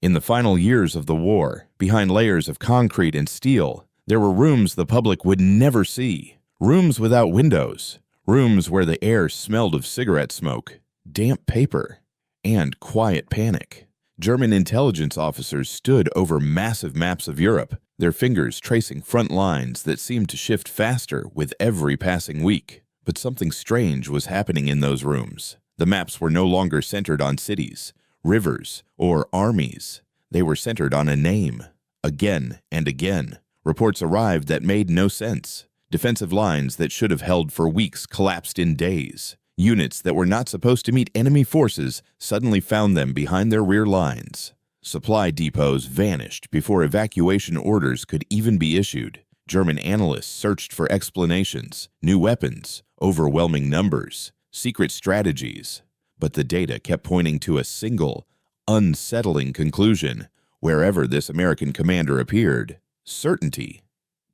In the final years of the war, behind layers of concrete and steel, there were rooms the public would never see. Rooms without windows. Rooms where the air smelled of cigarette smoke, damp paper, and quiet panic. German intelligence officers stood over massive maps of Europe, their fingers tracing front lines that seemed to shift faster with every passing week. But something strange was happening in those rooms. The maps were no longer centered on cities, rivers, or armies. They were centered on a name. Again and again, reports arrived that made no sense. Defensive lines that should have held for weeks collapsed in days. Units that were not supposed to meet enemy forces suddenly found them behind their rear lines. Supply depots vanished before evacuation orders could even be issued. German analysts searched for explanations, new weapons, overwhelming numbers, secret strategies. But the data kept pointing to a single, unsettling conclusion. Wherever this American commander appeared, certainty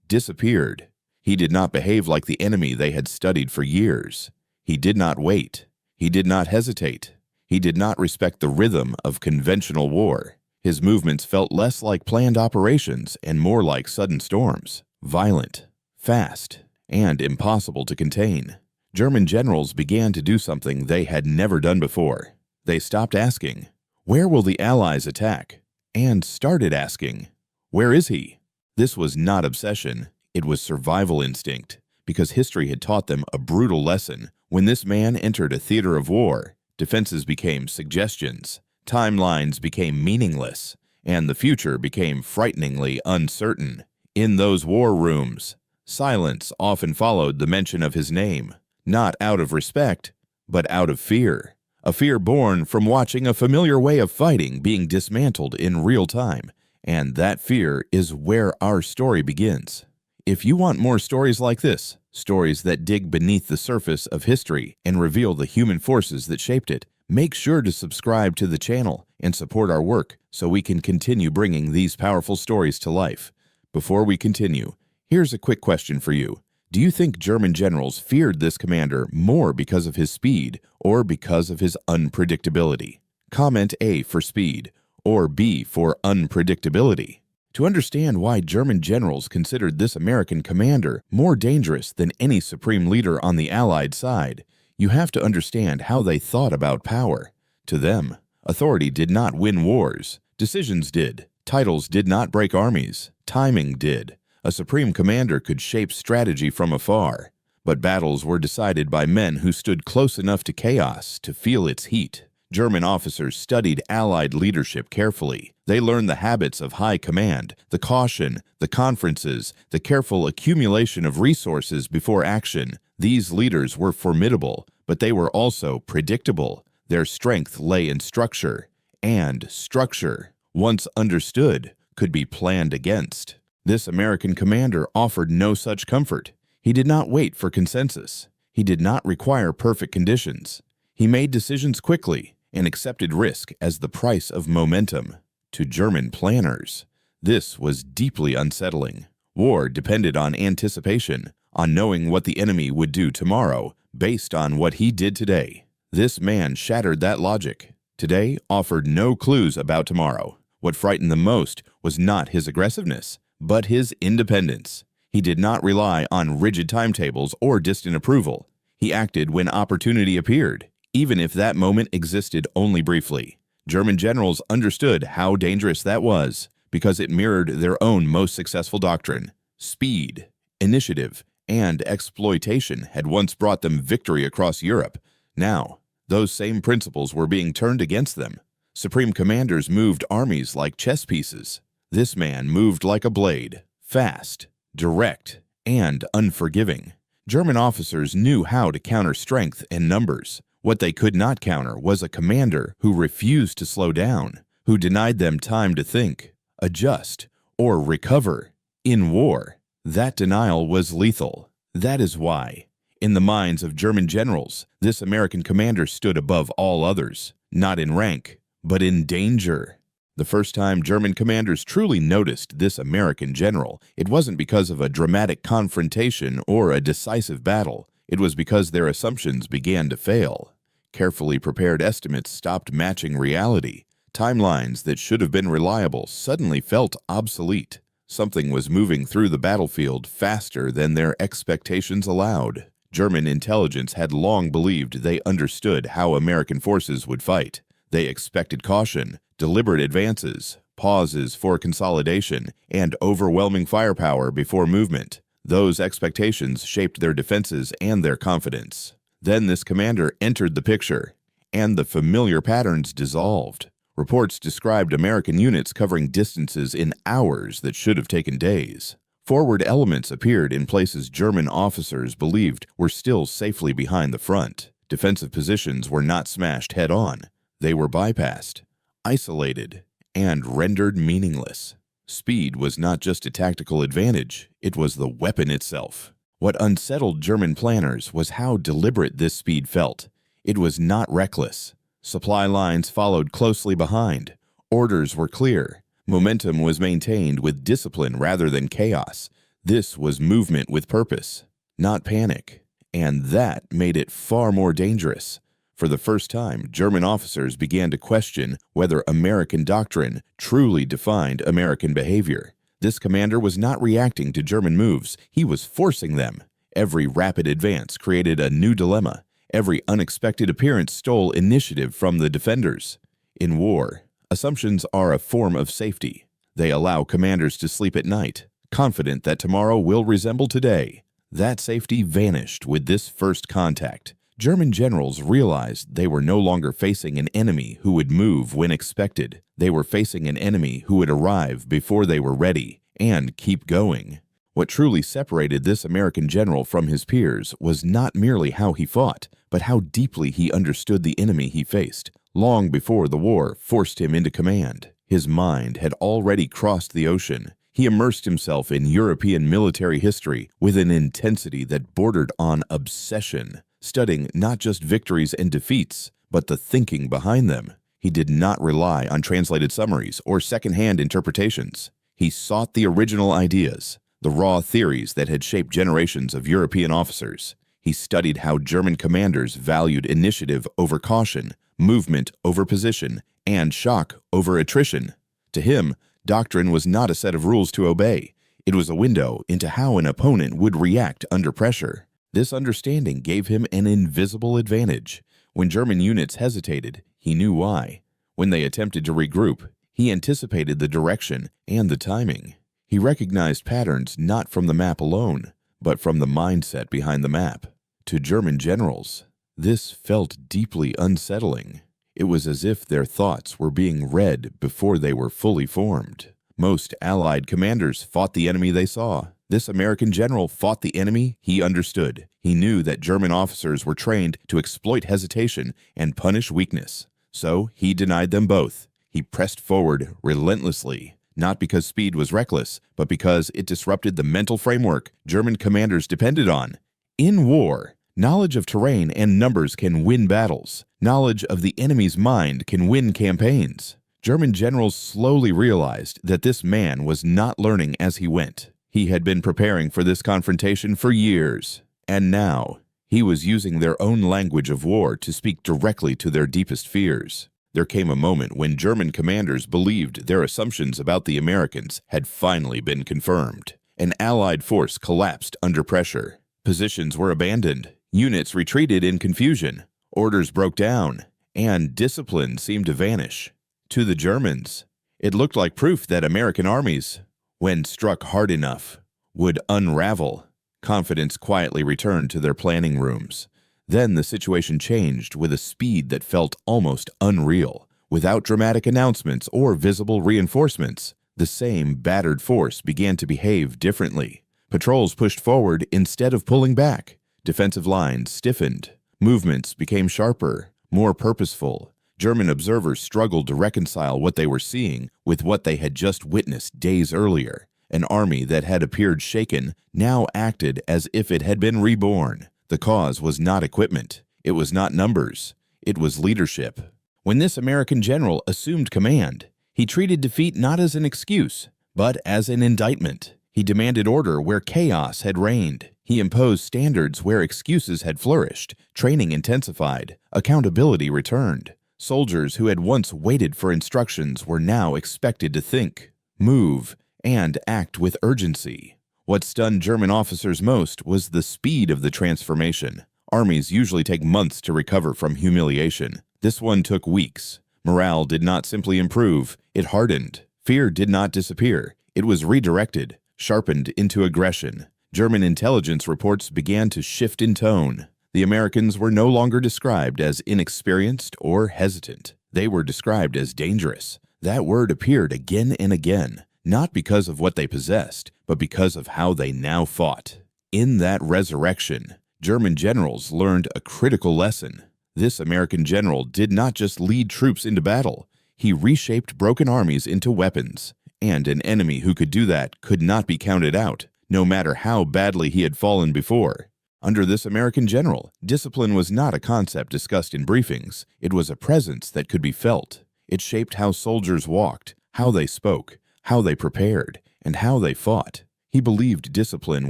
disappeared. He did not behave like the enemy they had studied for years. He did not wait. He did not hesitate. He did not respect the rhythm of conventional war. His movements felt less like planned operations and more like sudden storms, violent, fast, and impossible to contain. German generals began to do something they had never done before. They stopped asking, "Where will the Allies attack?" and started asking, "Where is he?" This was not obsession. It was survival instinct, because history had taught them a brutal lesson. When this man entered a theater of war, defenses became suggestions, timelines became meaningless, and the future became frighteningly uncertain. In those war rooms, silence often followed the mention of his name, not out of respect, but out of fear. A fear born from watching a familiar way of fighting being dismantled in real time. And that fear is where our story begins. If you want more stories like this, stories that dig beneath the surface of history and reveal the human forces that shaped it, make sure to subscribe to the channel and support our work so we can continue bringing these powerful stories to life. Before we continue, here's a quick question for you. Do you think German generals feared this commander more because of his speed or because of his unpredictability? Comment A for speed or B for unpredictability. To understand why German generals considered this American commander more dangerous than any supreme leader on the Allied side, you have to understand how they thought about power. To them, authority did not win wars. Decisions did. Titles did not break armies. Timing did. A supreme commander could shape strategy from afar, but battles were decided by men who stood close enough to chaos to feel its heat. German officers studied Allied leadership carefully. They learned the habits of high command, the caution, the conferences, the careful accumulation of resources before action. These leaders were formidable, but they were also predictable. Their strength lay in structure, and structure, once understood, could be planned against. This American commander offered no such comfort. He did not wait for consensus. He did not require perfect conditions. He made decisions quickly and accepted risk as the price of momentum. To German planners, this was deeply unsettling. War depended on anticipation, on knowing what the enemy would do tomorrow based on what he did today. This man shattered that logic. Today offered no clues about tomorrow. What frightened them most was not his aggressiveness, but his independence. He did not rely on rigid timetables or distant approval. He acted when opportunity appeared, even if that moment existed only briefly. German generals understood how dangerous that was because it mirrored their own most successful doctrine. Speed, initiative, and exploitation had once brought them victory across Europe. Now, those same principles were being turned against them. Supreme commanders moved armies like chess pieces. This man moved like a blade, fast, direct, and unforgiving. German officers knew how to counter strength and numbers. What they could not counter was a commander who refused to slow down, who denied them time to think, adjust, or recover. In war, that denial was lethal. That is why, in the minds of German generals, this American commander stood above all others, not in rank, but in danger. The first time German commanders truly noticed this American general, it wasn't because of a dramatic confrontation or a decisive battle. It was because their assumptions began to fail. Carefully prepared estimates stopped matching reality. Timelines that should have been reliable suddenly felt obsolete. Something was moving through the battlefield faster than their expectations allowed. German intelligence had long believed they understood how American forces would fight. They expected caution, deliberate advances, pauses for consolidation, and overwhelming firepower before movement. Those expectations shaped their defenses and their confidence. Then this commander entered the picture, and the familiar patterns dissolved. Reports described American units covering distances in hours that should have taken days. Forward elements appeared in places German officers believed were still safely behind the front. Defensive positions were not smashed head-on. They were bypassed, isolated, and rendered meaningless. Speed was not just a tactical advantage, it was the weapon itself. What unsettled German planners was how deliberate this speed felt. It was not reckless. Supply lines followed closely behind. Orders were clear. Momentum was maintained with discipline rather than chaos. This was movement with purpose, not panic. And that made it far more dangerous. For the first time, German officers began to question whether American doctrine truly defined American behavior. This commander was not reacting to German moves, he was forcing them. Every rapid advance created a new dilemma. Every unexpected appearance stole initiative from the defenders. In war, assumptions are a form of safety. They allow commanders to sleep at night, confident that tomorrow will resemble today. That safety vanished with this first contact. German generals realized they were no longer facing an enemy who would move when expected. They were facing an enemy who would arrive before they were ready and keep going. What truly separated this American general from his peers was not merely how he fought, but how deeply he understood the enemy he faced. Long before the war forced him into command, his mind had already crossed the ocean. He immersed himself in European military history with an intensity that bordered on obsession, studying not just victories and defeats, but the thinking behind them. He did not rely on translated summaries or second-hand interpretations. He sought the original ideas, the raw theories that had shaped generations of European officers. He studied how German commanders valued initiative over caution, movement over position, and shock over attrition. To him, doctrine was not a set of rules to obey. It was a window into how an opponent would react under pressure. This understanding gave him an invisible advantage. When German units hesitated, he knew why. When they attempted to regroup, he anticipated the direction and the timing. He recognized patterns not from the map alone, but from the mindset behind the map. To German generals, this felt deeply unsettling. It was as if their thoughts were being read before they were fully formed. Most Allied commanders fought the enemy they saw. This American general fought the enemy he understood. He knew that German officers were trained to exploit hesitation and punish weakness. So he denied them both. He pressed forward relentlessly. Not because speed was reckless, but because it disrupted the mental framework German commanders depended on. In war, knowledge of terrain and numbers can win battles. Knowledge of the enemy's mind can win campaigns. German generals slowly realized that this man was not learning as he went. He had been preparing for this confrontation for years, and now he was using their own language of war to speak directly to their deepest fears. There came a moment when German commanders believed their assumptions about the Americans had finally been confirmed. An Allied force collapsed under pressure. Positions were abandoned. Units retreated in confusion. Orders broke down, and discipline seemed to vanish. To the Germans, it looked like proof that American armies, when struck hard enough, would unravel. Confidence quietly returned to their planning rooms. Then the situation changed with a speed that felt almost unreal. Without dramatic announcements or visible reinforcements, the same battered force began to behave differently. Patrols pushed forward instead of pulling back. Defensive lines stiffened. Movements became sharper, more purposeful. German observers struggled to reconcile what they were seeing with what they had just witnessed days earlier. An army that had appeared shaken now acted as if it had been reborn. The cause was not equipment. It was not numbers. It was leadership. When this American general assumed command, he treated defeat not as an excuse, but as an indictment. He demanded order where chaos had reigned. He imposed standards where excuses had flourished. Training intensified. Accountability returned. Soldiers who had once waited for instructions were now expected to think, move, and act with urgency. What stunned German officers most was the speed of the transformation. Armies usually take months to recover from humiliation. This one took weeks. Morale did not simply improve, it hardened. Fear did not disappear. It was redirected, sharpened into aggression. German intelligence reports began to shift in tone. The Americans were no longer described as inexperienced or hesitant. They were described as dangerous. That word appeared again and again, not because of what they possessed, but because of how they now fought. In that resurrection, German generals learned a critical lesson. This American general did not just lead troops into battle. He reshaped broken armies into weapons, and an enemy who could do that could not be counted out, no matter how badly he had fallen before. Under this American general, discipline was not a concept discussed in briefings. It was a presence that could be felt. It shaped how soldiers walked, how they spoke, how they prepared, and how they fought. He believed discipline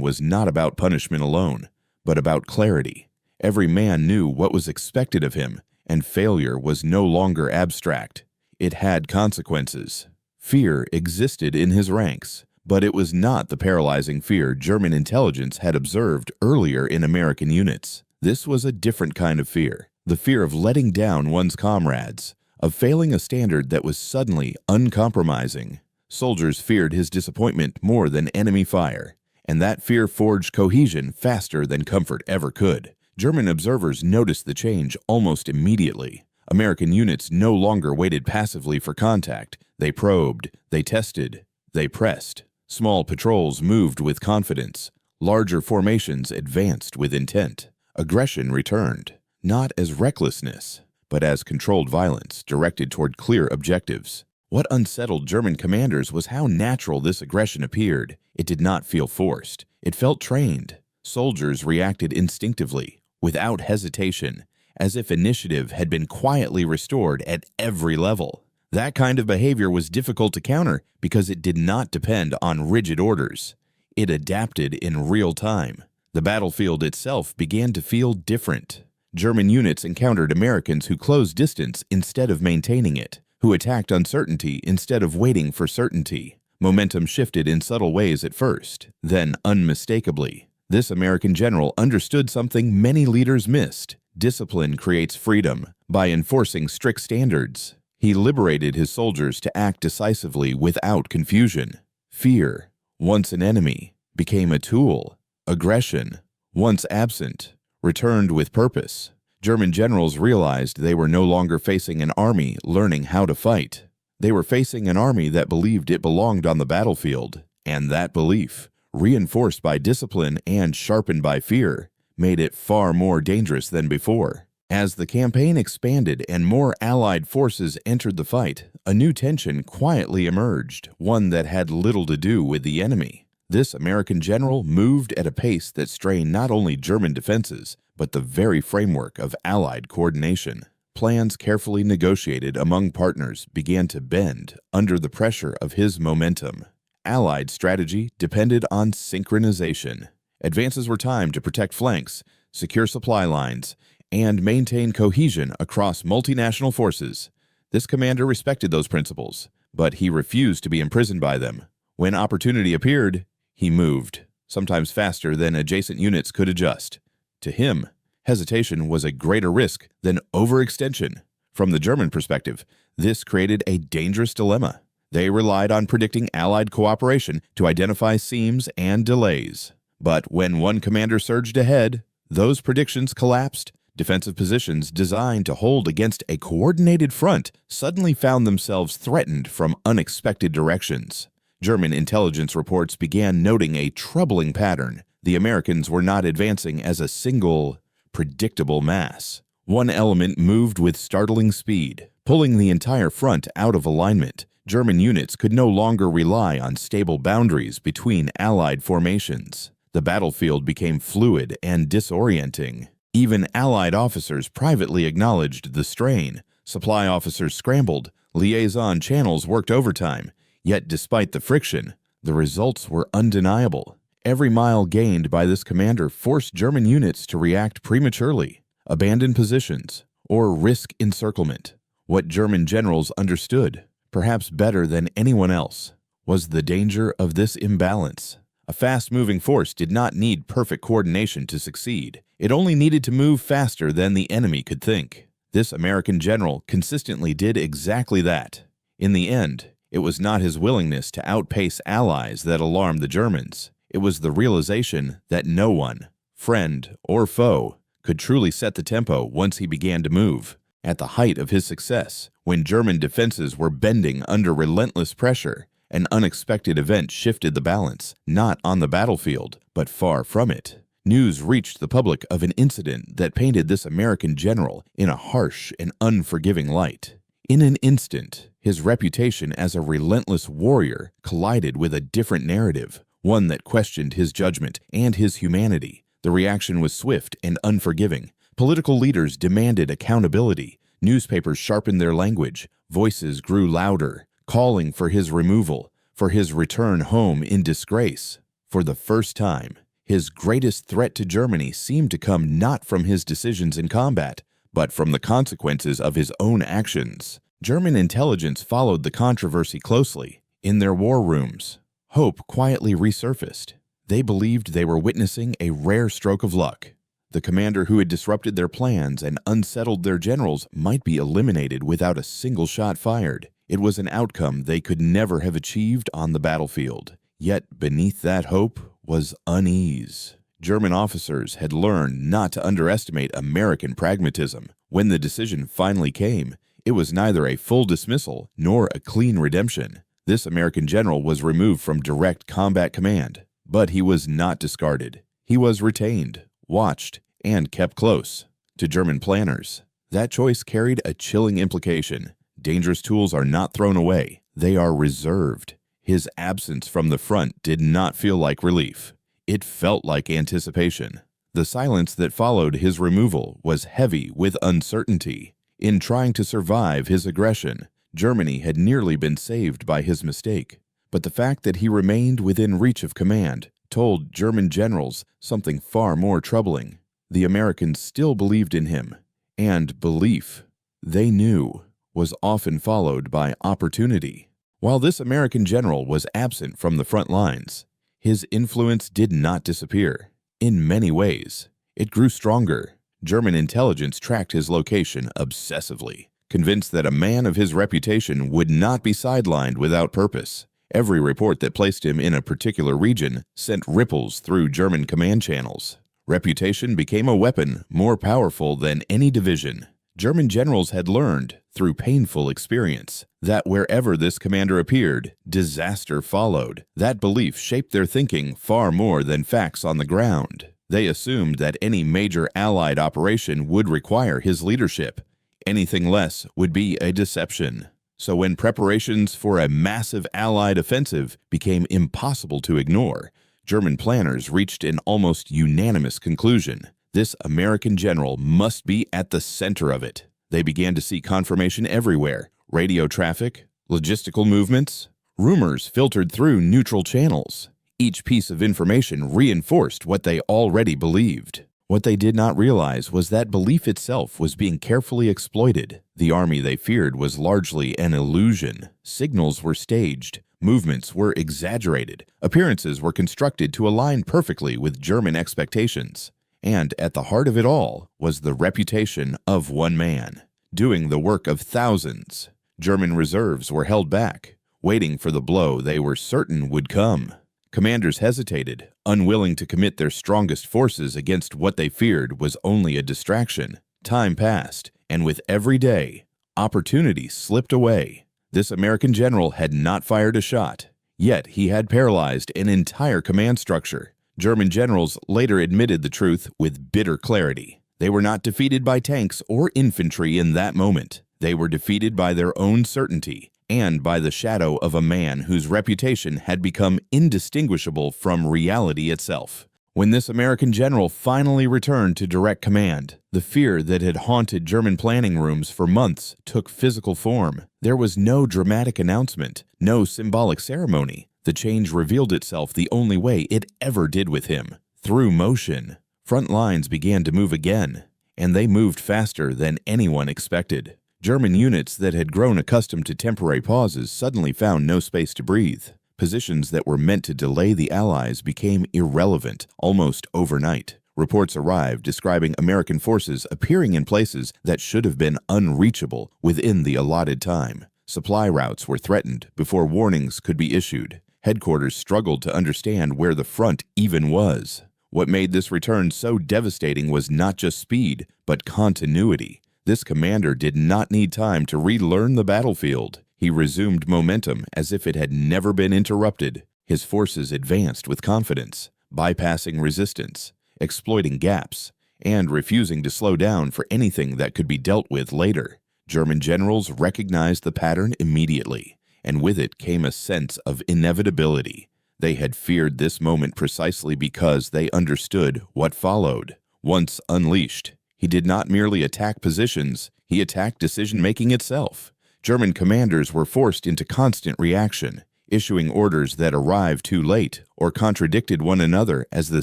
was not about punishment alone, but about clarity. Every man knew what was expected of him, and failure was no longer abstract. It had consequences. Fear existed in his ranks, but it was not the paralyzing fear German intelligence had observed earlier in American units. This was a different kind of fear, the fear of letting down one's comrades, of failing a standard that was suddenly uncompromising. Soldiers feared his disappointment more than enemy fire, and that fear forged cohesion faster than comfort ever could. German observers noticed the change almost immediately. American units no longer waited passively for contact. They probed, they tested, they pressed. Small patrols moved with confidence. Larger formations advanced with intent. Aggression returned, not as recklessness, but as controlled violence directed toward clear objectives. What unsettled German commanders was how natural this aggression appeared. It did not feel forced. It felt trained. Soldiers reacted instinctively, without hesitation, as if initiative had been quietly restored at every level. That kind of behavior was difficult to counter because it did not depend on rigid orders. It adapted in real time. The battlefield itself began to feel different. German units encountered Americans who closed distance instead of maintaining it, who attacked uncertainty instead of waiting for certainty. Momentum shifted in subtle ways at first, then unmistakably. This American general understood something many leaders missed. Discipline creates freedom by enforcing strict standards. He liberated his soldiers to act decisively without confusion. Fear, once an enemy, became a tool. Aggression, once absent, returned with purpose. German generals realized they were no longer facing an army learning how to fight. They were facing an army that believed it belonged on the battlefield, and that belief, reinforced by discipline and sharpened by fear, made it far more dangerous than before. As the campaign expanded and more Allied forces entered the fight, a new tension quietly emerged, one that had little to do with the enemy. This American general moved at a pace that strained not only German defenses, but the very framework of Allied coordination. Plans carefully negotiated among partners began to bend under the pressure of his momentum. Allied strategy depended on synchronization. Advances were timed to protect flanks, secure supply lines, and maintain cohesion across multinational forces. This commander respected those principles, but he refused to be imprisoned by them. When opportunity appeared, he moved, sometimes faster than adjacent units could adjust. To him, hesitation was a greater risk than overextension. From the German perspective, this created a dangerous dilemma. They relied on predicting Allied cooperation to identify seams and delays. But when one commander surged ahead, those predictions collapsed. Defensive positions designed to hold against a coordinated front suddenly found themselves threatened from unexpected directions. German intelligence reports began noting a troubling pattern. The Americans were not advancing as a single, predictable mass. One element moved with startling speed, pulling the entire front out of alignment. German units could no longer rely on stable boundaries between Allied formations. The battlefield became fluid and disorienting. Even Allied officers privately acknowledged the strain. Supply officers scrambled, liaison channels worked overtime. Yet despite the friction, the results were undeniable. Every mile gained by this commander forced German units to react prematurely, abandon positions, or risk encirclement. What German generals understood, perhaps better than anyone else, was the danger of this imbalance. A fast-moving force did not need perfect coordination to succeed. It only needed to move faster than the enemy could think. This American general consistently did exactly that. In the end, it was not his willingness to outpace allies that alarmed the Germans. It was the realization that no one, friend or foe, could truly set the tempo once he began to move. At the height of his success, when German defenses were bending under relentless pressure, an unexpected event shifted the balance, not on the battlefield, but far from it. News reached the public of an incident that painted this American general in a harsh and unforgiving light. In an instant, his reputation as a relentless warrior collided with a different narrative, one that questioned his judgment and his humanity. The reaction was swift and unforgiving. Political leaders demanded accountability. Newspapers sharpened their language. Voices grew louder, calling for his removal, for his return home in disgrace. For the first time, his greatest threat to Germany seemed to come not from his decisions in combat, but from the consequences of his own actions. German intelligence followed the controversy closely. In their war rooms, hope quietly resurfaced. They believed they were witnessing a rare stroke of luck. The commander who had disrupted their plans and unsettled their generals might be eliminated without a single shot fired. It was an outcome they could never have achieved on the battlefield. Yet beneath that hope was unease. German officers had learned not to underestimate American pragmatism. When the decision finally came, it was neither a full dismissal nor a clean redemption. This American general was removed from direct combat command, but he was not discarded. He was retained, watched, and kept close. To German planners, that choice carried a chilling implication. Dangerous tools are not thrown away, they are reserved. His absence from the front did not feel like relief. It felt like anticipation. The silence that followed his removal was heavy with uncertainty. In trying to survive his aggression, Germany had nearly been saved by his mistake. But the fact that he remained within reach of command told German generals something far more troubling. The Americans still believed in him, and belief, they knew, was often followed by opportunity. While this American general was absent from the front lines, his influence did not disappear. In many ways, it grew stronger. German intelligence tracked his location obsessively, convinced that a man of his reputation would not be sidelined without purpose. Every report that placed him in a particular region sent ripples through German command channels. Reputation became a weapon more powerful than any division. German generals had learned, through painful experience, that wherever this commander appeared, disaster followed. That belief shaped their thinking far more than facts on the ground. They assumed that any major Allied operation would require his leadership. Anything less would be a deception. So when preparations for a massive Allied offensive became impossible to ignore, German planners reached an almost unanimous conclusion. This American general must be at the center of it. They began to see confirmation everywhere. Radio traffic, logistical movements, rumors filtered through neutral channels. Each piece of information reinforced what they already believed. What they did not realize was that belief itself was being carefully exploited. The army they feared was largely an illusion. Signals were staged. Movements were exaggerated. Appearances were constructed to align perfectly with German expectations. And at the heart of it all was the reputation of one man, doing the work of thousands. German reserves were held back, waiting for the blow they were certain would come. Commanders hesitated, unwilling to commit their strongest forces against what they feared was only a distraction. Time passed, and with every day, opportunity slipped away. This American general had not fired a shot, yet he had paralyzed an entire command structure. German generals later admitted the truth with bitter clarity. They were not defeated by tanks or infantry in that moment. They were defeated by their own certainty and by the shadow of a man whose reputation had become indistinguishable from reality itself. When this American general finally returned to direct command, the fear that had haunted German planning rooms for months took physical form. There was no dramatic announcement, no symbolic ceremony. The change revealed itself the only way it ever did with him, through motion. Front lines began to move again, and they moved faster than anyone expected. German units that had grown accustomed to temporary pauses suddenly found no space to breathe. Positions that were meant to delay the Allies became irrelevant almost overnight. Reports arrived describing American forces appearing in places that should have been unreachable within the allotted time. Supply routes were threatened before warnings could be issued. Headquarters struggled to understand where the front even was. What made this return so devastating was not just speed, but continuity. This commander did not need time to relearn the battlefield. He resumed momentum as if it had never been interrupted. His forces advanced with confidence, bypassing resistance, exploiting gaps, and refusing to slow down for anything that could be dealt with later. German generals recognized the pattern immediately, and with it came a sense of inevitability. They had feared this moment precisely because they understood what followed. Once unleashed, he did not merely attack positions, he attacked decision-making itself. German commanders were forced into constant reaction, issuing orders that arrived too late or contradicted one another as the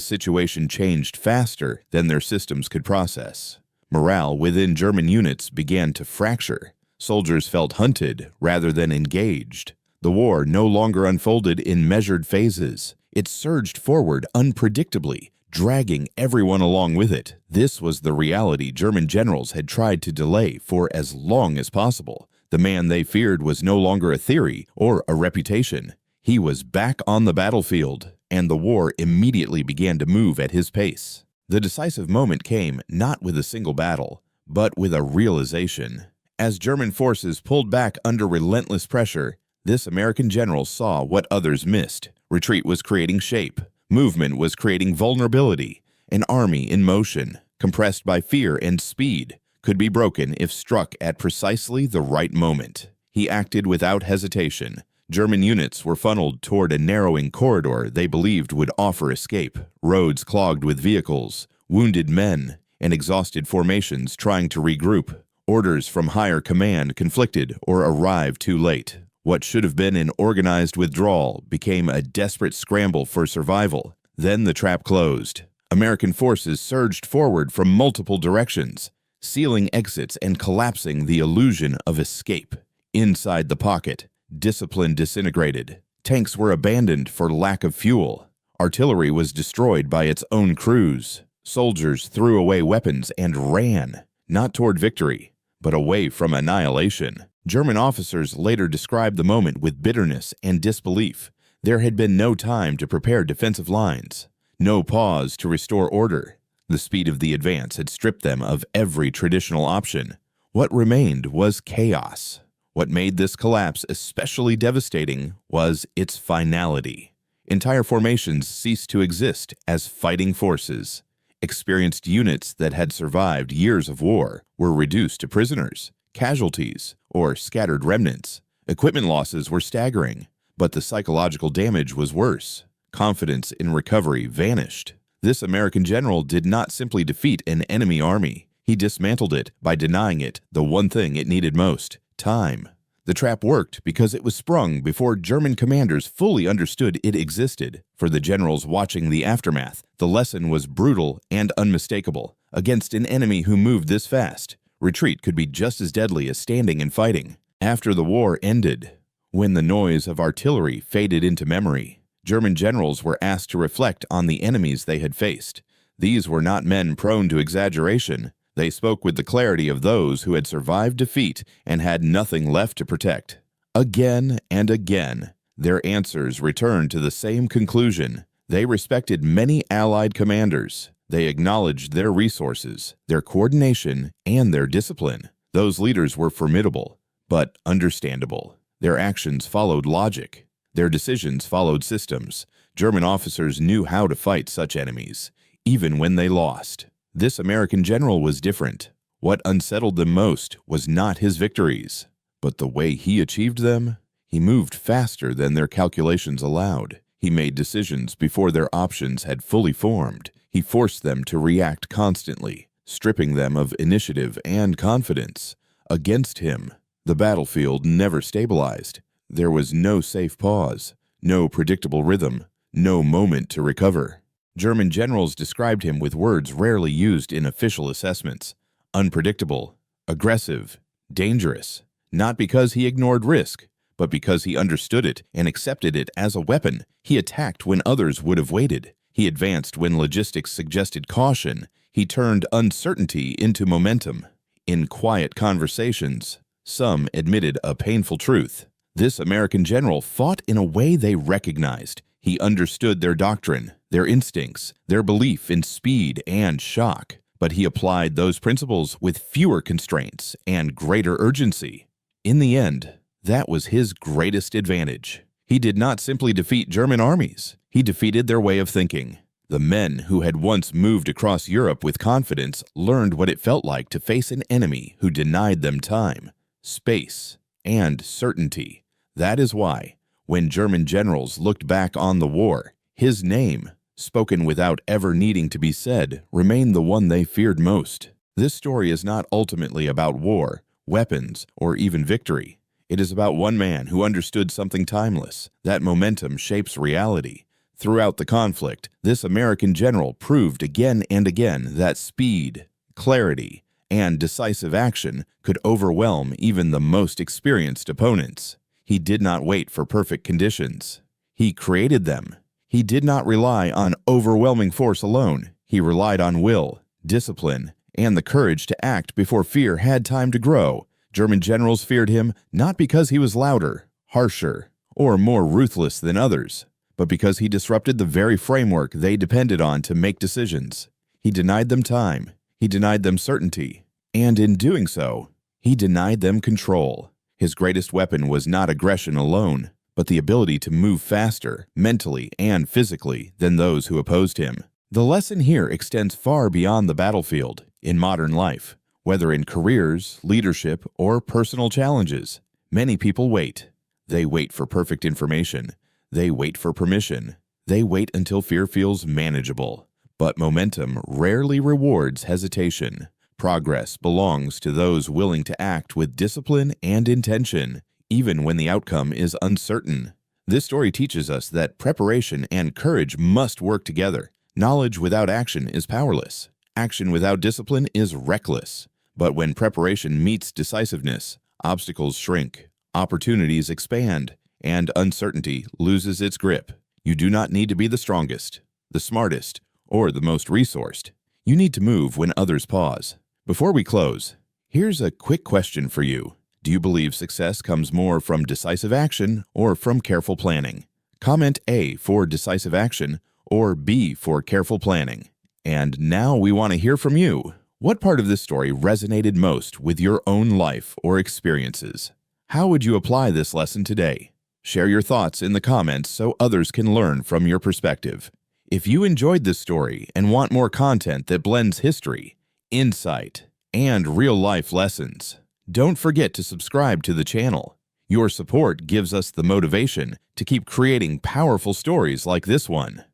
situation changed faster than their systems could process. Morale within German units began to fracture. Soldiers felt hunted rather than engaged. The war no longer unfolded in measured phases. It surged forward unpredictably, dragging everyone along with it. This was the reality German generals had tried to delay for as long as possible. The man they feared was no longer a theory or a reputation. He was back on the battlefield, and the war immediately began to move at his pace. The decisive moment came not with a single battle, but with a realization. As German forces pulled back under relentless pressure, this American general saw what others missed. Retreat was creating shape. Movement was creating vulnerability. An army in motion, compressed by fear and speed, could be broken if struck at precisely the right moment. He acted without hesitation. German units were funneled toward a narrowing corridor they believed would offer escape. Roads clogged with vehicles, wounded men, and exhausted formations trying to regroup. Orders from higher command conflicted or arrived too late. What should have been an organized withdrawal became a desperate scramble for survival. Then the trap closed. American forces surged forward from multiple directions, sealing exits and collapsing the illusion of escape. Inside the pocket, discipline disintegrated. Tanks were abandoned for lack of fuel. Artillery was destroyed by its own crews. Soldiers threw away weapons and ran, not toward victory, but away from annihilation. German officers later described the moment with bitterness and disbelief. There had been no time to prepare defensive lines, no pause to restore order. The speed of the advance had stripped them of every traditional option. What remained was chaos. What made this collapse especially devastating was its finality. Entire formations ceased to exist as fighting forces. Experienced units that had survived years of war were reduced to prisoners, casualties, or scattered remnants. Equipment losses were staggering, but the psychological damage was worse. Confidence in recovery vanished. This American general did not simply defeat an enemy army. He dismantled it by denying it the one thing it needed most: time. The trap worked because it was sprung before German commanders fully understood it existed. For the generals watching the aftermath, the lesson was brutal and unmistakable. Against an enemy who moved this fast, retreat could be just as deadly as standing and fighting. After the war ended, when the noise of artillery faded into memory, German generals were asked to reflect on the enemies they had faced. These were not men prone to exaggeration. They spoke with the clarity of those who had survived defeat and had nothing left to protect. Again and again, their answers returned to the same conclusion. They respected many Allied commanders. They acknowledged their resources, their coordination, and their discipline. Those leaders were formidable, but understandable. Their actions followed logic. Their decisions followed systems. German officers knew how to fight such enemies, even when they lost. This American general was different. What unsettled them most was not his victories, but the way he achieved them. He moved faster than their calculations allowed. He made decisions before their options had fully formed. He forced them to react constantly, stripping them of initiative and confidence. Against him, the battlefield never stabilized. There was no safe pause, no predictable rhythm, no moment to recover. German generals described him with words rarely used in official assessments: unpredictable, aggressive, dangerous, not because he ignored risk, but because he understood it and accepted it as a weapon. He attacked when others would have waited. He advanced when logistics suggested caution. He turned uncertainty into momentum. In quiet conversations, some admitted a painful truth. This American general fought in a way they recognized. He understood their doctrine, their instincts, their belief in speed and shock, but he applied those principles with fewer constraints and greater urgency. In the end, that was his greatest advantage. He did not simply defeat German armies. He defeated their way of thinking. The men who had once moved across Europe with confidence learned what it felt like to face an enemy who denied them time, space, and certainty. That is why, when German generals looked back on the war, his name, spoken without ever needing to be said, remained the one they feared most. This story is not ultimately about war, weapons, or even victory. It is about one man who understood something timeless. That momentum shapes reality. Throughout the conflict, this American general proved again and again that speed, clarity, and decisive action could overwhelm even the most experienced opponents. He did not wait for perfect conditions. He created them. He did not rely on overwhelming force alone. He relied on will, discipline, and the courage to act before fear had time to grow. German generals feared him not because he was louder, harsher, or more ruthless than others, but because he disrupted the very framework they depended on to make decisions. He denied them time, he denied them certainty, and in doing so, he denied them control. His greatest weapon was not aggression alone, but the ability to move faster, mentally and physically, than those who opposed him. The lesson here extends far beyond the battlefield, in modern life. Whether in careers, leadership, or personal challenges, many people wait. They wait for perfect information. They wait for permission. They wait until fear feels manageable. But momentum rarely rewards hesitation. Progress belongs to those willing to act with discipline and intention, even when the outcome is uncertain. This story teaches us that preparation and courage must work together. Knowledge without action is powerless. Action without discipline is reckless. But when preparation meets decisiveness, obstacles shrink, opportunities expand, and uncertainty loses its grip. You do not need to be the strongest, the smartest, or the most resourced. You need to move when others pause. Before we close, here's a quick question for you. Do you believe success comes more from decisive action or from careful planning? Comment A for decisive action or B for careful planning. And now we want to hear from you. What part of this story resonated most with your own life or experiences? How would you apply this lesson today? Share your thoughts in the comments so others can learn from your perspective. If you enjoyed this story and want more content that blends history, insight, and real-life lessons, don't forget to subscribe to the channel. Your support gives us the motivation to keep creating powerful stories like this one.